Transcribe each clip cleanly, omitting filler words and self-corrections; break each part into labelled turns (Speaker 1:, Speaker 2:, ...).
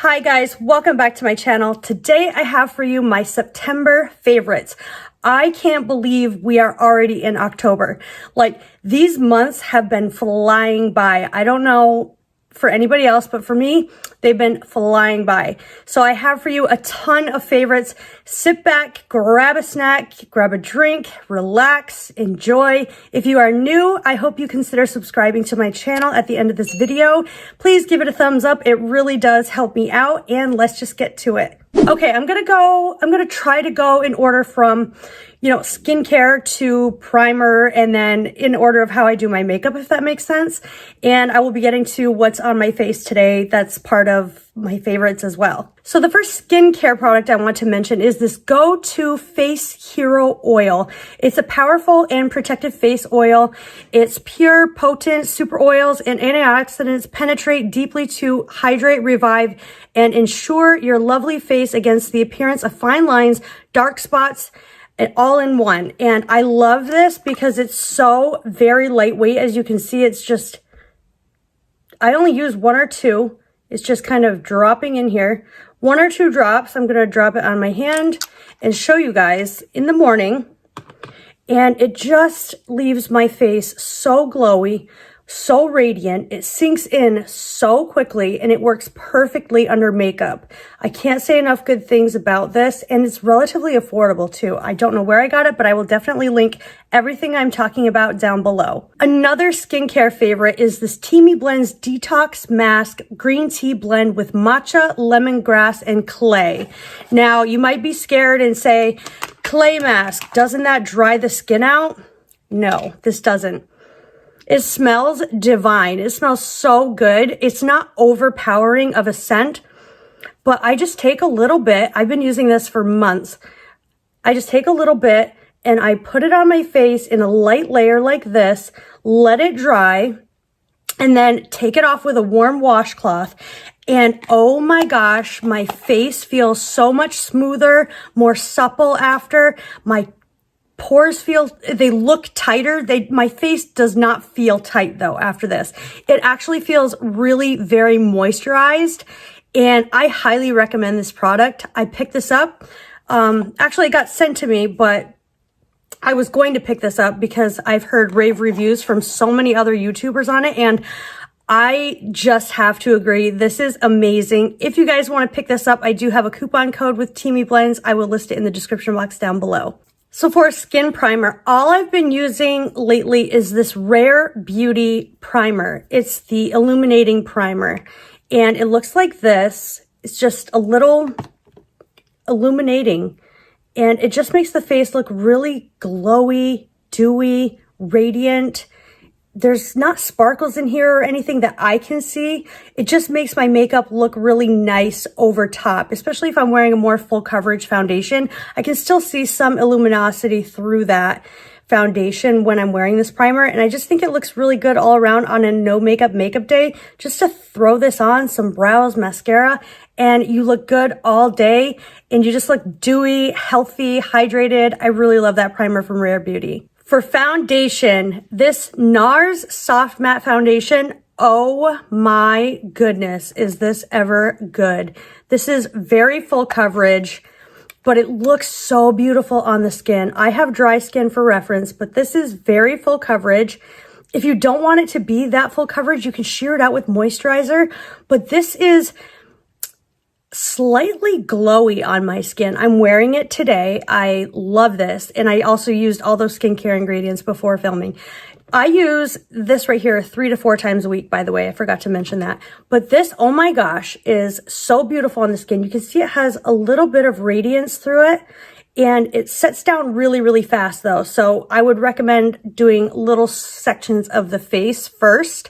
Speaker 1: Hi guys, welcome back to my channel. Today I have for you my September favorites. I can't believe we are already in October. Like, these months have been flying by. I don't know for anybody else, but for me, they've been flying by. So I have for you a ton of favorites. Sit back, grab a snack, grab a drink, relax, enjoy. If you are new, I hope you consider subscribing to my channel at the end of this video. Please give it a thumbs up. It really does help me out, and let's just get to it. Okay, I'm gonna try to go in order from, skincare to primer, and then in order of how I do my makeup, if that makes sense. And I will be getting to what's on my face today. That's part of my favorites as well. So the first skincare product I want to mention is this Go-To Face Hero Oil. It's a powerful and protective face oil. It's pure, potent super oils and antioxidants penetrate deeply to hydrate, revive, and ensure your lovely face against the appearance of fine lines, dark spots, and all in one. And I love this because it's so very lightweight. As you can see, it's just, I only use one or two. It's just kind of dropping in here. One or two drops. I'm going to drop it on my hand and show you guys in the morning. And it just leaves my face so glowy, so radiant. It sinks in so quickly, and it works perfectly under makeup. I can't say enough good things about this, and it's relatively affordable too. I don't know where I got it, but I will definitely link everything I'm talking about down below. Another skincare favorite is this Teami Blends Detox Mask Green Tea Blend with matcha, lemongrass, and clay. Now, you might be scared and say, clay mask, doesn't that dry the skin out? No, this doesn't. It smells divine. It smells so good. It's not overpowering of a scent, but I just take a little bit. I've been using this for months. I just take a little bit and I put it on my face in a light layer like this, let it dry, and then take it off with a warm washcloth. And oh my gosh, my face feels so much smoother, more supple after. My pores they look tighter. My face does not feel tight though after this. It actually feels really very moisturized, and I highly recommend this product. I picked this up. Actually it got sent to me, but I was going to pick this up because I've heard rave reviews from so many other YouTubers on it, and I just have to agree. This is amazing. If you guys want to pick this up, I do have a coupon code with Teami Blends. I will list it in the description box down below. So for a skin primer, all I've been using lately is this Rare Beauty primer. It's the illuminating primer, and it looks like this. It's just a little illuminating, and it just makes the face look really glowy, dewy, radiant. There's not sparkles in here or anything that I can see. It just makes my makeup look really nice over top, especially if I'm wearing a more full coverage foundation. I can still see some luminosity through that foundation when I'm wearing this primer, and I just think it looks really good all around on a no makeup day. Just to throw this on, some brows, mascara, and you look good all day, and you just look dewy, healthy, hydrated. I really love that primer from Rare Beauty. For foundation, this Nars Soft Matte Foundation, oh my goodness, is this ever good. This is very full coverage, but it looks so beautiful on the skin. I have dry skin for reference, but this is very full coverage. If you don't want it to be that full coverage, you can sheer it out with moisturizer, but this is slightly glowy on my skin. I'm wearing it today. I love this. And I also used all those skincare ingredients before filming. I use this right here 3 to 4 times a week, by the way. I forgot to mention that. But this, oh my gosh, is so beautiful on the skin. You can see it has a little bit of radiance through it, and it sets down really, really fast though. So I would recommend doing little sections of the face first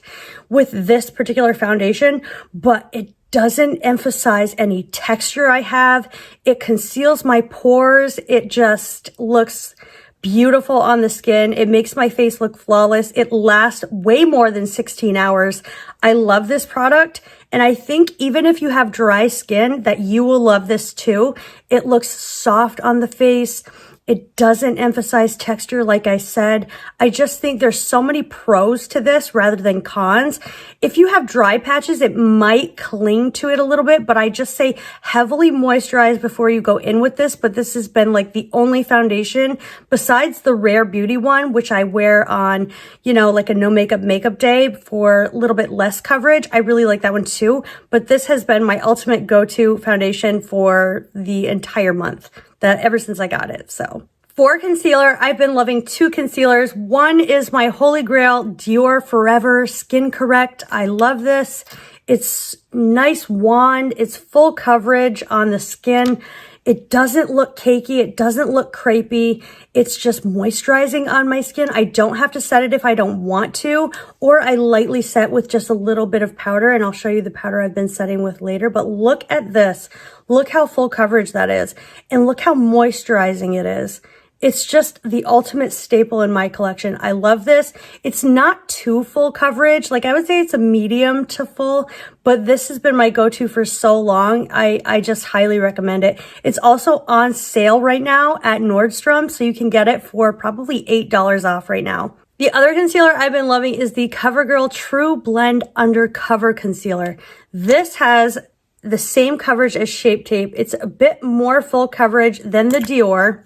Speaker 1: with this particular foundation, but it doesn't emphasize any texture I have. It conceals my pores. It just looks beautiful on the skin. It makes my face look flawless. It lasts way more than 16 hours. I love this product, and I think even if you have dry skin that you will love this too. It looks soft on the face. It doesn't emphasize texture, like I said. I just think there's so many pros to this rather than cons. If you have dry patches, it might cling to it a little bit, but I just say heavily moisturize before you go in with this. But this has been like the only foundation besides the Rare Beauty one, which I wear on, you know, like a no makeup day for a little bit less coverage. I really like that one too. But this has been my ultimate go-to foundation for the entire month, that ever since I got it. So for concealer, I've been loving two concealers. One is my Holy Grail Dior Forever Skin Correct. I love this. It's nice wand. It's full coverage on the skin. It doesn't look cakey. It doesn't look crepey. It's just moisturizing on my skin. I don't have to set it if I don't want to, or I lightly set with just a little bit of powder, and I'll show you the powder I've been setting with later. But look at this. Look how full coverage that is, and look how moisturizing it is. It's just the ultimate staple in my collection. I love this. It's not too full coverage. Like I would say it's a medium to full, but this has been my go-to for so long. I just highly recommend it. It's also on sale right now at Nordstrom, so you can get it for probably $8 off right now. The other concealer I've been loving is the Covergirl True Blend Undercover Concealer. This has the same coverage as Shape Tape. It's a bit more full coverage than the Dior,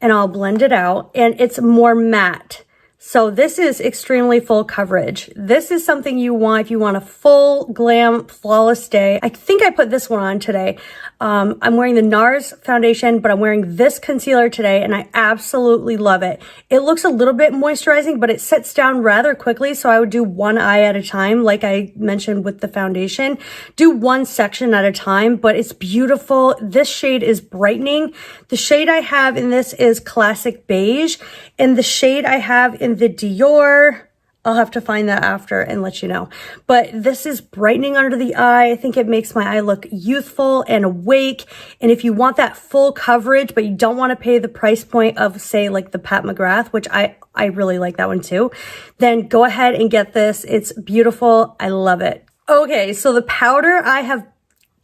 Speaker 1: and I'll blend it out, and it's more matte. So this is extremely full coverage. This is something you want if you want a full glam flawless day. I think I put this one on today. I'm wearing the Nars foundation, but I'm wearing this concealer today, and I absolutely love it. It looks a little bit moisturizing, but it sets down rather quickly, so I would do one eye at a time, like I mentioned with the foundation. Do one section at a time, but it's beautiful. This shade is brightening. The shade I have in this is Classic Beige, and the shade I have in the Dior, I'll have to find that after and let you know. But this is brightening under the eye. I think it makes my eye look youthful and awake. And if you want that full coverage, but you don't want to pay the price point of, say, like the Pat McGrath, which I really like that one too, then go ahead and get this. It's beautiful. I love it. Okay, so the powder I have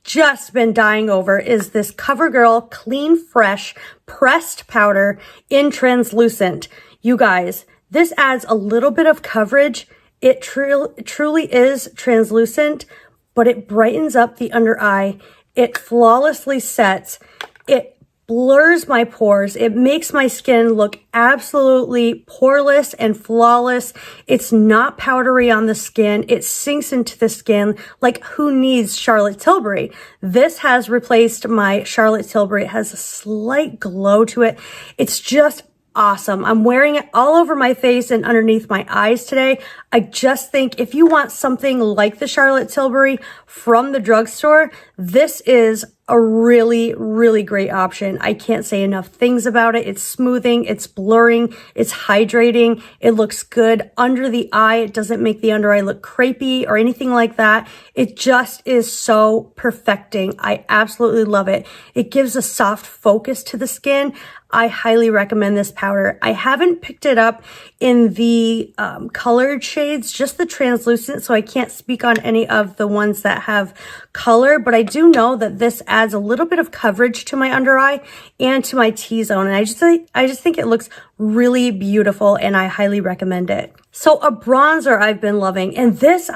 Speaker 1: just been dying over is this CoverGirl Clean Fresh Pressed Powder in Translucent. You guys, this adds a little bit of coverage. It truly is translucent, but it brightens up the under eye. It flawlessly sets. It blurs my pores. It makes my skin look absolutely poreless and flawless. It's not powdery on the skin. It sinks into the skin. Like, who needs Charlotte Tilbury? This has replaced my Charlotte Tilbury. It has a slight glow to it. It's just awesome. I'm wearing it all over my face and underneath my eyes today. I just think if you want something like the Charlotte Tilbury from the drugstore, this is a really, really great option. I can't say enough things about it. It's smoothing, it's blurring, it's hydrating. It looks good under the eye. It doesn't make the under eye look crepey or anything like that. It just is so perfecting. I absolutely love it. It gives a soft focus to the skin. I highly recommend this powder. I haven't picked it up in the colored shades, just the translucent, so I can't speak on any of the ones that have color, but I do know that this adds a little bit of coverage to my under eye and to my T-zone, and I just think it looks really beautiful, and I highly recommend it. So a bronzer I've been loving, and this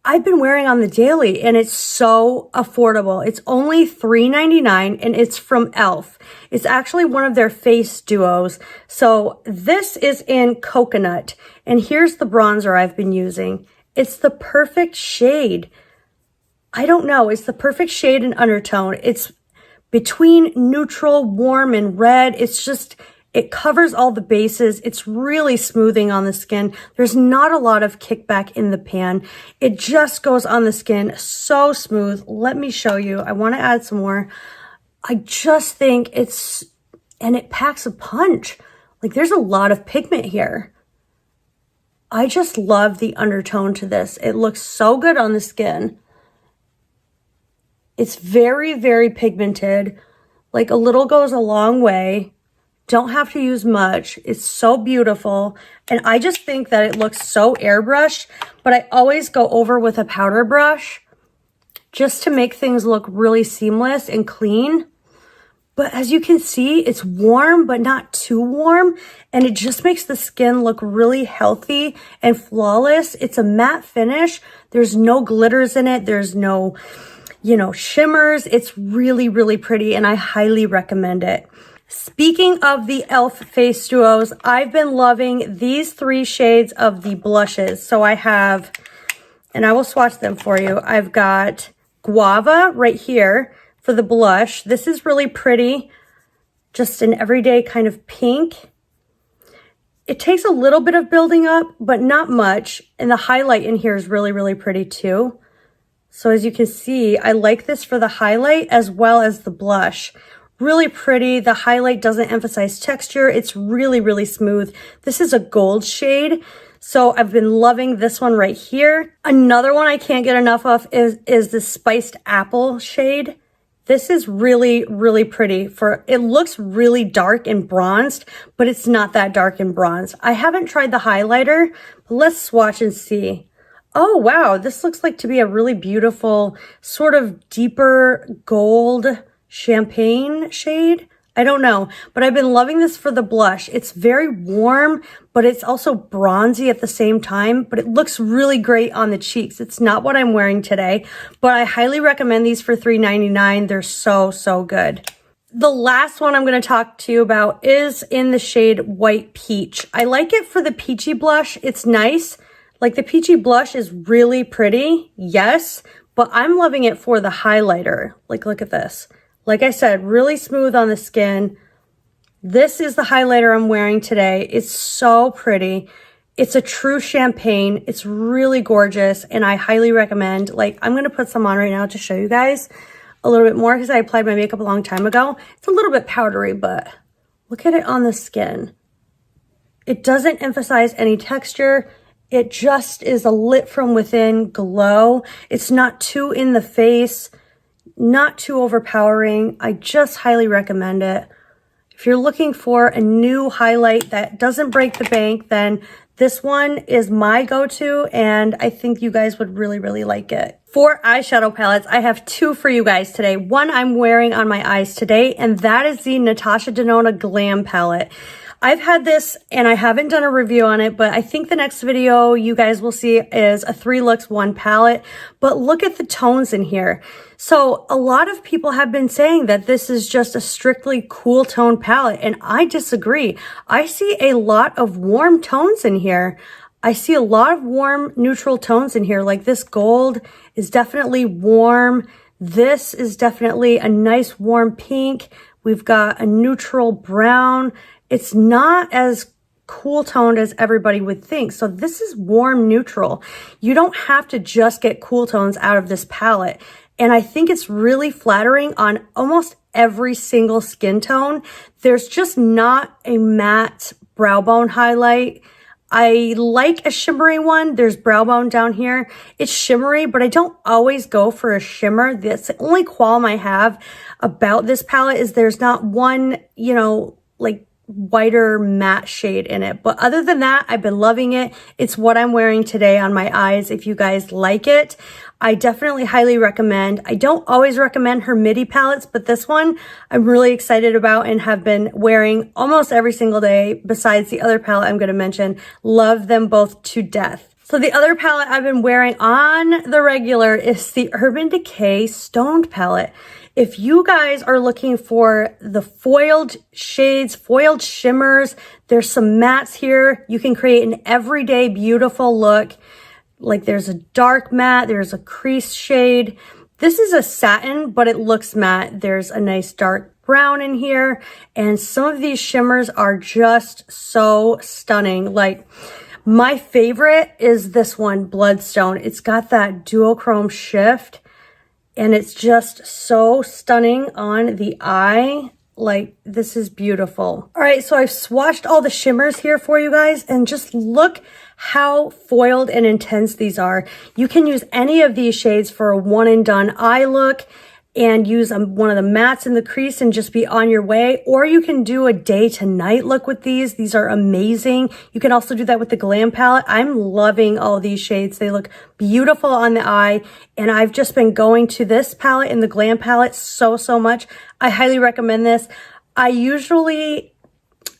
Speaker 1: I've been wearing on the daily, and it's so affordable. It's only $3.99, and it's from e.l.f. It's actually one of their face duos. So this is in Coconut, and here's the bronzer I've been using. It's the perfect shade. I don't know. It's the perfect shade and undertone. It's between neutral, warm, and red. It's just, it covers all the bases. It's really smoothing on the skin. There's not a lot of kickback in the pan. It just goes on the skin so smooth. Let me show you. I want to add some more. I just think it's, and it packs a punch. Like, there's a lot of pigment here. I just love the undertone to this. It looks so good on the skin. It's very, very pigmented. Like, a little goes a long way. Don't have to use much. It's so beautiful. And I just think that it looks so airbrushed, but I always go over with a powder brush just to make things look really seamless and clean. But as you can see, it's warm, but not too warm. And it just makes the skin look really healthy and flawless. It's a matte finish. There's no glitters in it. There's no, you know, shimmers. It's really, really pretty, and I highly recommend it. Speaking of the e.l.f. face duos, I've been loving these 3 shades of the blushes. So I have, and I will swatch them for you. I've got Guava right here for the blush. This is really pretty, just an everyday kind of pink. It takes a little bit of building up, but not much. And the highlight in here is really, really pretty too. So as you can see, I like this for the highlight as well as the blush. Really pretty. The highlight doesn't emphasize texture. It's really, really smooth. This is a gold shade. So I've been loving this one right here. Another one I can't get enough of is the spiced apple shade. This is really, really pretty. It looks really dark and bronzed, but it's not that dark and bronzed. I haven't tried the highlighter, but let's swatch and see. Oh, wow. This looks like to be a really beautiful sort of deeper gold champagne shade. I don't know, but I've been loving this for the blush. It's very warm, but it's also bronzy at the same time, but it looks really great on the cheeks. It's not what I'm wearing today, but I highly recommend these for $3.99. They're so, so good. The last one I'm going to talk to you about is in the shade White Peach. I like it for the peachy blush. It's nice. Like, the peachy blush is really pretty, yes, but I'm loving it for the highlighter. Like, look at this. Like I said, really smooth on the skin. This is the highlighter I'm wearing today. It's so pretty. It's a true champagne. It's really gorgeous, and I highly recommend. Like, I'm going to put some on right now to show you guys a little bit more because I applied my makeup a long time ago. It's a little bit powdery, but look at it on the skin. It doesn't emphasize any texture. It just is a lit from within glow. It's not too in the face, not too overpowering. I just highly recommend it. If you're looking for a new highlight that doesn't break the bank, then this one is my go-to, and I think you guys would really, really like it. For eyeshadow palettes, I have 2 for you guys today. One I'm wearing on my eyes today, and that is the Natasha Denona Glam palette. I've had this and I haven't done a review on it, but I think the next video you guys will see is a 3 looks 1 palette. But look at the tones in here. So a lot of people have been saying that this is just a strictly cool tone palette, and I disagree. I see a lot of warm tones in here. I see a lot of warm neutral tones in here. Like, this gold is definitely warm. This is definitely a nice warm pink. We've got a neutral brown. It's not as cool toned as everybody would think. So this is warm neutral. You don't have to just get cool tones out of this palette. And I think it's really flattering on almost every single skin tone. There's just not a matte brow bone highlight. I like a shimmery one. There's brow bone down here. It's shimmery, but I don't always go for a shimmer. That's the only qualm I have about this palette, is there's not one, you know, like whiter matte shade in it. But other than that, I've been loving it. It's what I'm wearing today on my eyes. If you guys like it, I definitely highly recommend. I don't always recommend her midi palettes, but this one I'm really excited about and have been wearing almost every single day, besides the other palette I'm going to mention. Love them both to death. So the other palette I've been wearing on the regular is the Urban Decay Stoned palette. If you guys are looking for the foiled shades, foiled shimmers, there's some mattes here. You can create an everyday beautiful look. Like, there's a dark matte, there's a crease shade. This is a satin, but it looks matte. There's a nice dark brown in here. And some of these shimmers are just so stunning. Like, my favorite is this one, Bloodstone. It's got that duochrome shift, and it's just so stunning on the eye. Like, this is beautiful. All right, so I've swatched all the shimmers here for you guys, and just look how foiled and intense these are. You can use any of these shades for a one and done eye look. and use one of the mattes in the crease and just be on your way. Or you can do a day to night look with these. These are amazing. You can also do that with the Glam palette. I'm loving all these shades. They look beautiful on the eye. And I've just been going to this palette and the Glam palette so much. I highly recommend this. I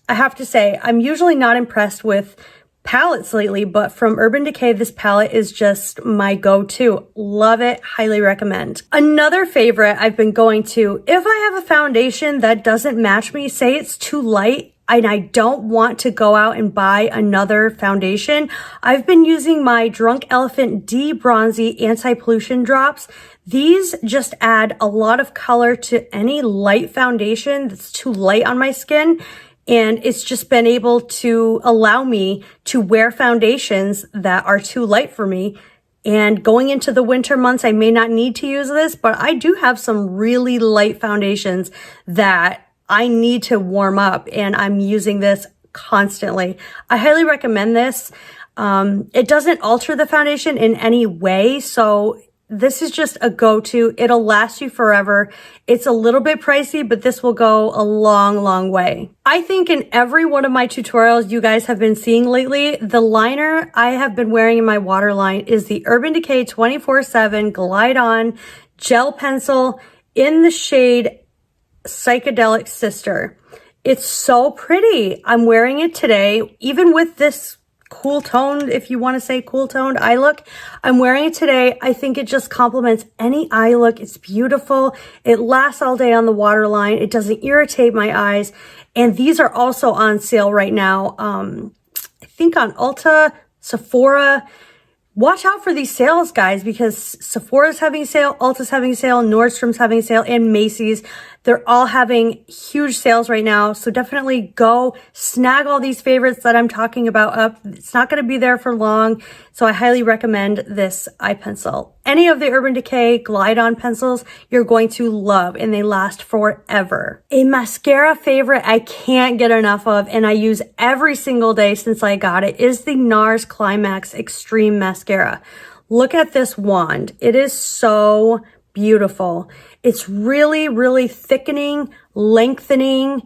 Speaker 1: have to say, I'm usually not impressed with palettes lately, but from Urban Decay, this palette is just my go-to. Love it. Highly recommend. Another favorite I've been going to, if I have a foundation that doesn't match me, say it's too light, and I don't want to go out and buy another foundation, I've been using my Drunk Elephant d-bronzi anti-pollution drops. These just add a lot of color to any light foundation that's too light on my skin. And it's just been able to allow me to wear foundations that are too light for me. And going into the winter months, I may not need to use this, but I do have some really light foundations that I need to warm up, and I'm using this constantly. I highly recommend this. It doesn't alter the foundation in any way, so this is just a go-to. It'll last you forever. It's a little bit pricey, but this will go a long way. I think in every one of my tutorials you guys have been seeing lately, the liner I have been wearing in my waterline is the Urban Decay 24/7 Glide On Gel Pencil in the shade Psychedelic Sister. It's so pretty. I'm wearing it today, even with this cool toned, if you want to say cool toned eye look. I'm wearing it today. I think it just complements any eye look. It's beautiful. It lasts all day on the waterline. It doesn't irritate my eyes. And these are also on sale right now. I think on Ulta, Sephora. Watch out for these sales, guys, because Sephora's having a sale, Ulta's having a sale, Nordstrom's having a sale, and Macy's. They're all having huge sales right now. So definitely go snag all these favorites that I'm talking about up. It's not going to be there for long. So I highly recommend this eye pencil. Any of the Urban Decay Glide On pencils you're going to love, and they last forever. A mascara favorite I can't get enough of, and I use every single day since I got it, is the Nars Climax Extreme Mascara. Look at this wand. It is so beautiful. It's really thickening, lengthening.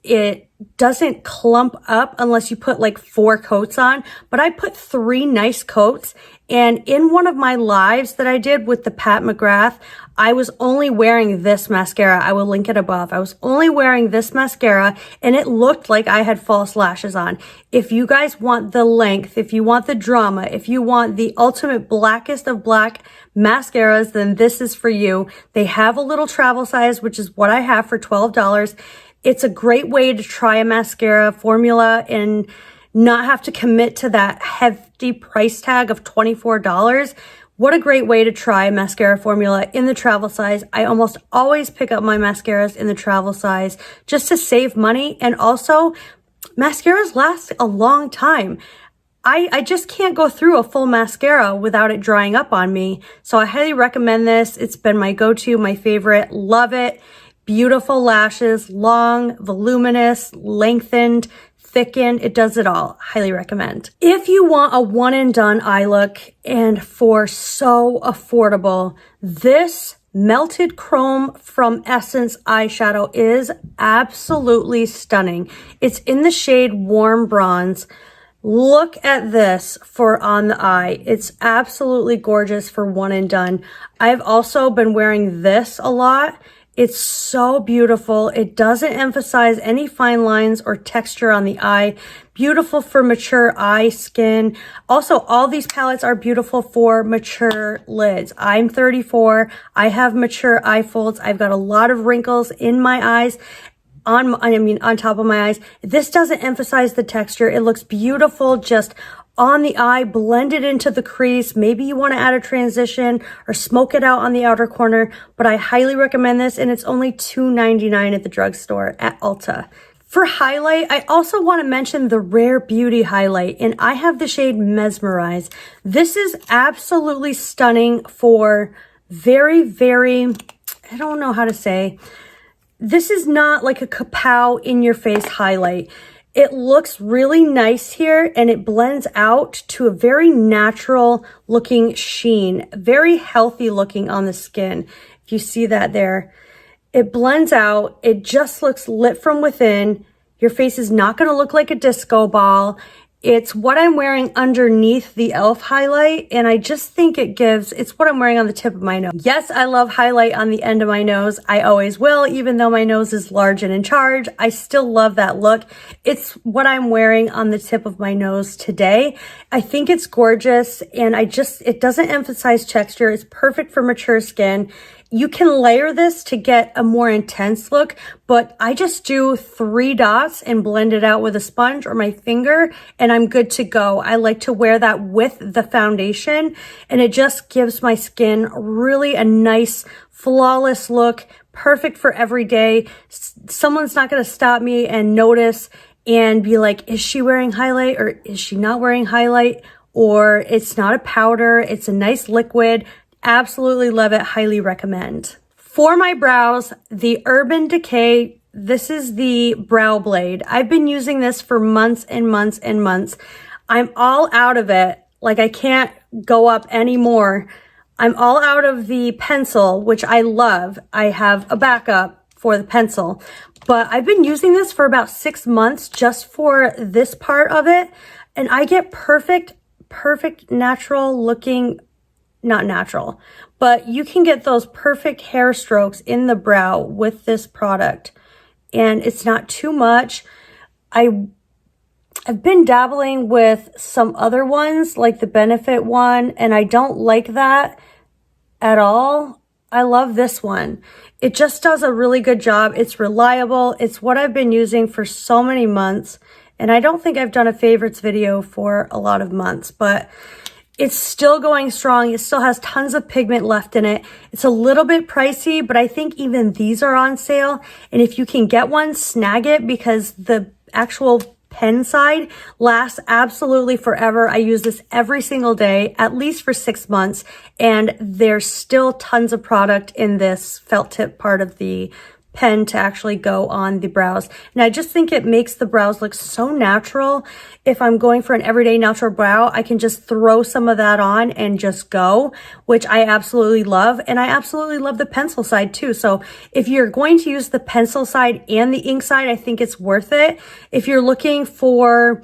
Speaker 1: It doesn't clump up unless you put like 4 coats on, but I put 3 nice coats. And in one of my lives that I did with the Pat McGrath, I was only wearing this mascara. I will link it above. I was only wearing this mascara, and it looked like I had false lashes on. If you guys want the length, if you want the drama, if you want the ultimate blackest of black mascaras, then this is for you. They have a little travel size, which is what I have for $12. It's a great way to try a mascara formula and not have to commit to that hefty price tag of $24. What a great way to try a mascara formula in the travel size. I almost always pick up my mascaras in the travel size just to save money. And also, mascaras last a long time. I just can't go through a full mascara without it drying up on me. So I highly recommend this. It's been my go-to, my favorite. Love it. Beautiful lashes, long, voluminous, lengthened, thickened. It does it all. Highly recommend. If you want a one and done eye look, and for so affordable, this Melted Chrome from Essence eyeshadow is absolutely stunning. It's in the shade Warm Bronze. Look at this for on the eye. It's absolutely gorgeous for one and done. I've also been wearing this a lot. It's so beautiful. It doesn't emphasize any fine lines or texture on the eye. Beautiful for mature eye skin. Also, all these palettes are beautiful for mature lids. I'm 34. I have mature eye folds. I've got a lot of wrinkles in my eyes. On top of my eyes. This doesn't emphasize the texture. It looks beautiful just on the eye, blended into the crease. Maybe you want to add a transition or smoke it out on the outer corner, but I highly recommend this, and it's only $2.99 at the drugstore at Ulta. For highlight, I also want to mention the Rare Beauty highlight, and I have the shade Mesmerize. This is absolutely stunning for very, I don't know how to say. This is not like a kapow in your face highlight. It looks really nice here, and it blends out to a very natural looking sheen, very healthy looking on the skin. If you see that there, it blends out. It just looks lit from within. Your face is not going to look like a disco ball. It's what I'm wearing underneath the e.l.f. highlight, and I just think it's what I'm wearing on the tip of my nose. Yes, I love highlight on the end of my nose. I always will, even though my nose is large and in charge. I still love that look. It's what I'm wearing on the tip of my nose today. I think it's gorgeous, and it doesn't emphasize texture. It's perfect for mature skin. You can layer this to get a more intense look, but I just do 3 dots and blend it out with a sponge or my finger, and I'm good to go. I like to wear that with the foundation, and it just gives my skin really a nice, flawless look, perfect for every day. Someone's not going to stop me and notice and be like, is she wearing highlight or is she not wearing highlight? Or it's not a powder, it's a nice liquid. Absolutely love it. Highly recommend. For my brows, the Urban Decay, this is the brow blade. I've been using this for months and months and months. I'm all out of it. Like, I can't go up anymore. I'm all out of the pencil, which I love. I have a backup for the pencil, but I've been using this for about 6 months just for this part of it. And I get perfect natural looking, not natural, but you can get those perfect hair strokes in the brow with this product, and it's not too much. I've been dabbling with some other ones like the Benefit one, and I don't like that at all. I love this one. It just does a really good job. It's reliable. It's what I've been using for so many months, and I don't think I've done a favorites video for a lot of months, but it's still going strong. It still has tons of pigment left in it. It's a little bit pricey, but I think even these are on sale. And if you can get one, snag it, because the actual pen side lasts absolutely forever. I use this every single day, at least for 6 months. And there's still tons of product in this felt tip part of the pen to actually go on the brows. And I just think it makes the brows look so natural. If I'm going for an everyday natural brow, I can just throw some of that on and just go, which I absolutely love. And I absolutely love the pencil side too. So if you're going to use the pencil side and the ink side, I think it's worth it. If you're looking for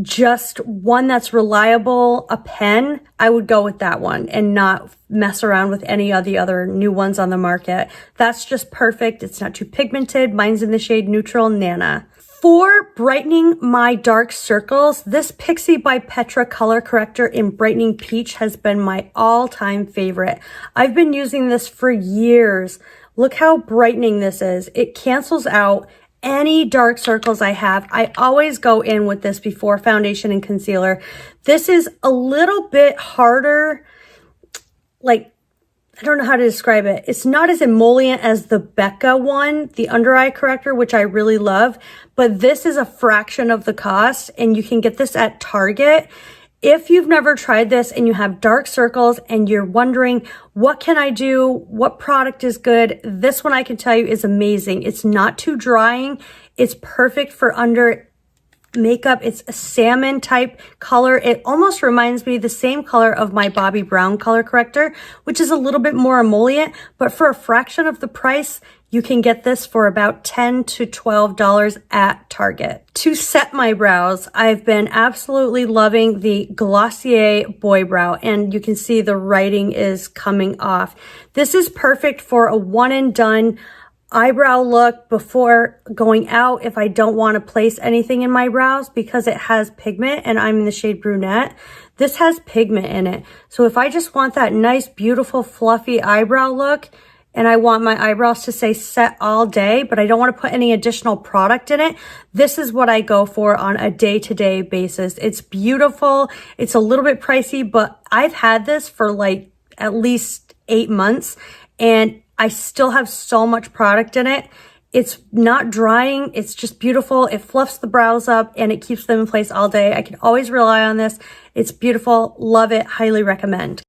Speaker 1: just one that's reliable, a pen, I would go with that one and not mess around with any of the other new ones on the market. That's just perfect. It's not too pigmented. Mine's in the shade Neutral Nana. For brightening my dark circles, this Pixi by Petra color corrector in Brightening Peach has been my all-time favorite. I've been using this for years. Look how brightening this is. It cancels out any dark circles I have. I always go in with this before foundation and concealer. This is a little bit harder, like, I don't know how to describe it. It's not as emollient as the Becca one, the under eye corrector, which I really love, but this is a fraction of the cost, and you can get this at Target. If you've never tried this and you have dark circles and you're wondering, what can I do? What product is good? This one I can tell you is amazing. It's not too drying. It's perfect for under makeup. It's a salmon type color. It almost reminds me the same color of my Bobbi Brown color corrector, which is a little bit more emollient, but for a fraction of the price, you can get this for about $10 to $12 at Target. To set my brows, I've been absolutely loving the Glossier Boy Brow, and you can see the writing is coming off. This is perfect for a one and done eyebrow look before going out if I don't want to place anything in my brows, because it has pigment and I'm in the shade Brunette. This has pigment in it. So if I just want that nice, beautiful, fluffy eyebrow look, and I want my eyebrows to stay set all day, but I don't want to put any additional product in it, this is what I go for on a day-to-day basis. It's beautiful. It's a little bit pricey, but I've had this for like at least 8 months, and I still have so much product in it. It's not drying. It's just beautiful. It fluffs the brows up and it keeps them in place all day. I can always rely on this. It's beautiful. Love it. Highly recommend.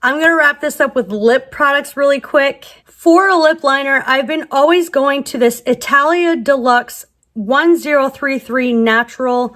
Speaker 1: I'm going to wrap this up with lip products really quick. For a lip liner, I've been always going to this Italia Deluxe 1033 Natural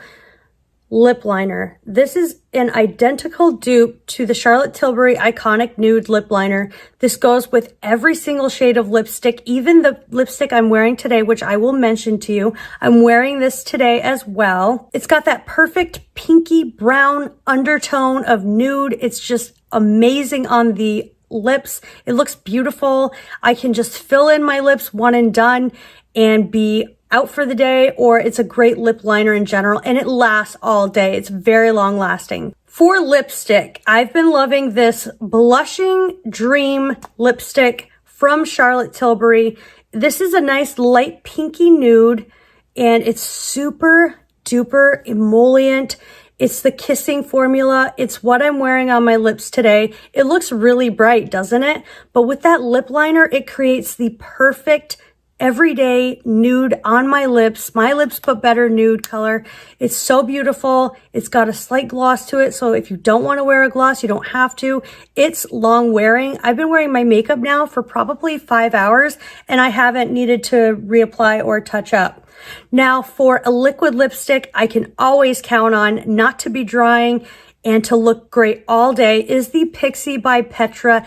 Speaker 1: lip liner. This is an identical dupe to the Charlotte Tilbury Iconic Nude Lip Liner. This goes with every single shade of lipstick, even the lipstick I'm wearing today, which I will mention to you. I'm wearing this today as well. It's got that perfect pinky brown undertone of nude. It's just amazing on the lips. It looks beautiful. I can just fill in my lips one and done and be out for the day, or it's a great lip liner in general, and it lasts all day. It's very long lasting. For lipstick, I've been loving this Blushing Dream lipstick from Charlotte Tilbury. This is a nice light pinky nude, and it's super duper emollient. It's the Kissing formula. It's what I'm wearing on my lips today. It looks really bright, doesn't it? But with that lip liner, it creates the perfect everyday nude on my lips but better nude color. It's so beautiful. It's got a slight gloss to it, so if you don't want to wear a gloss, you don't have to. It's long wearing. I've been wearing my makeup now for probably 5 hours, and I haven't needed to reapply or touch up. Now, for a liquid lipstick, I can always count on not to be drying and to look great all day is the Pixi by Petra.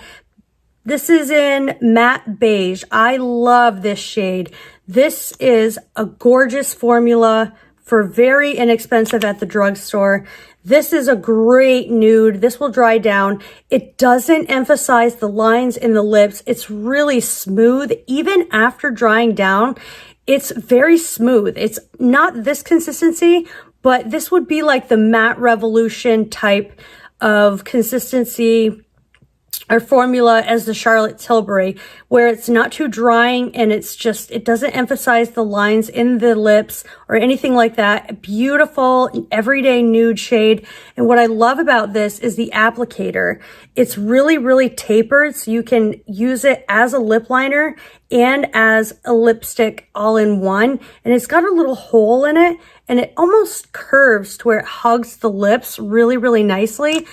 Speaker 1: This is in matte beige. I love this shade. This is a gorgeous formula for very inexpensive at the drugstore. This is a great nude. This will dry down. It doesn't emphasize the lines in the lips. It's really smooth. Even after drying down, it's very smooth. It's not this consistency, but this would be like the Matte Revolution type of consistency or formula as the Charlotte Tilbury, where it's not too drying and it's just, it doesn't emphasize the lines in the lips or anything like that. Beautiful, everyday nude shade. And what I love about this is the applicator. It's really, really tapered, so you can use it as a lip liner and as a lipstick all in one. And it's got a little hole in it, and it almost curves to where it hugs the lips really, really nicely.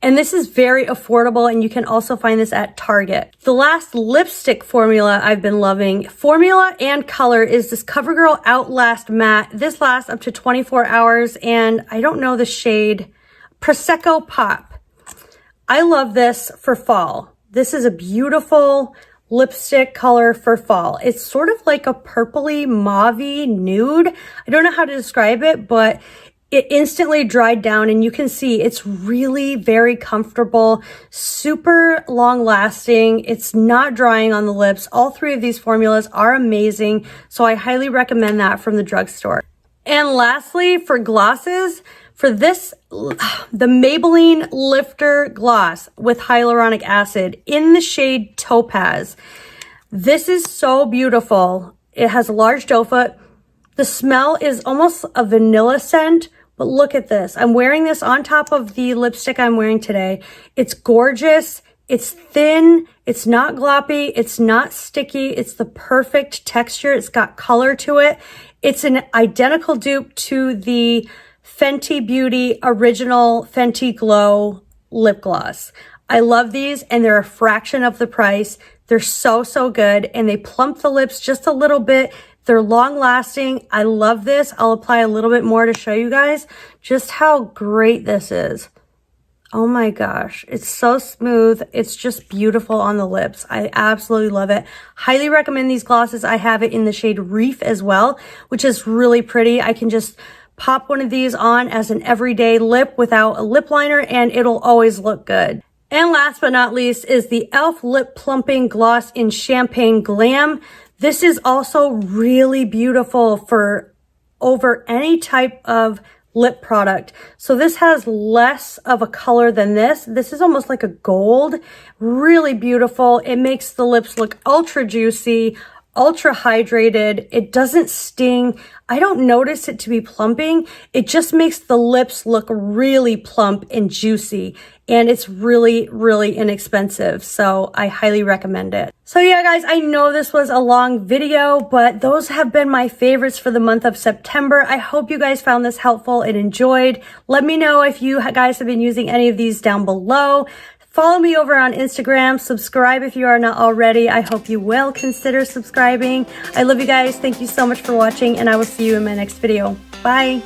Speaker 1: And this is very affordable, and you can also find this at Target. The last lipstick formula I've been loving, formula and color, is this CoverGirl Outlast Matte. This lasts up to 24 hours, and I don't know the shade. Prosecco Pop. I love this for fall. This is a beautiful lipstick color for fall. It's sort of like a purpley mauvey nude. I don't know how to describe it, but it instantly dried down, and you can see it's really very comfortable, super long lasting. It's not drying on the lips. All three of these formulas are amazing, so I highly recommend that from the drugstore. And lastly, for glosses, for this, the Maybelline Liftr Gloss with hyaluronic acid in the shade Topaz. This is so beautiful. It has a large doe foot. The smell is almost a vanilla scent, but look at this. I'm wearing this on top of the lipstick I'm wearing today. It's gorgeous. It's thin. It's not gloppy. It's not sticky. It's the perfect texture. It's got color to it. It's an identical dupe to the Fenty Beauty Original Fenty Glow Lip Gloss. I love these, and they're a fraction of the price. They're so, so good, and they plump the lips just a little bit. They're long lasting. I love this. I'll apply a little bit more to show you guys just how great this is. Oh my gosh. It's so smooth. It's just beautiful on the lips. I absolutely love it. Highly recommend these glosses. I have it in the shade Reef as well, which is really pretty. I can just pop one of these on as an everyday lip without a lip liner, and it'll always look good. And last but not least is the e.l.f. Lip Plumping Gloss in Champagne Glam. This is also really beautiful for over any type of lip product. So this has less of a color than this. This is almost like a gold, really beautiful. It makes the lips look ultra juicy, ultra hydrated. It doesn't sting. I don't notice it to be plumping. It just makes the lips look really plump and juicy. And it's really, really inexpensive. So I highly recommend it. So yeah, guys, I know this was a long video, but those have been my favorites for the month of September. I hope you guys found this helpful and enjoyed. Let me know if you guys have been using any of these down below. Follow me over on Instagram. Subscribe if you are not already. I hope you will consider subscribing. I love you guys. Thank you so much for watching, and I will see you in my next video. Bye.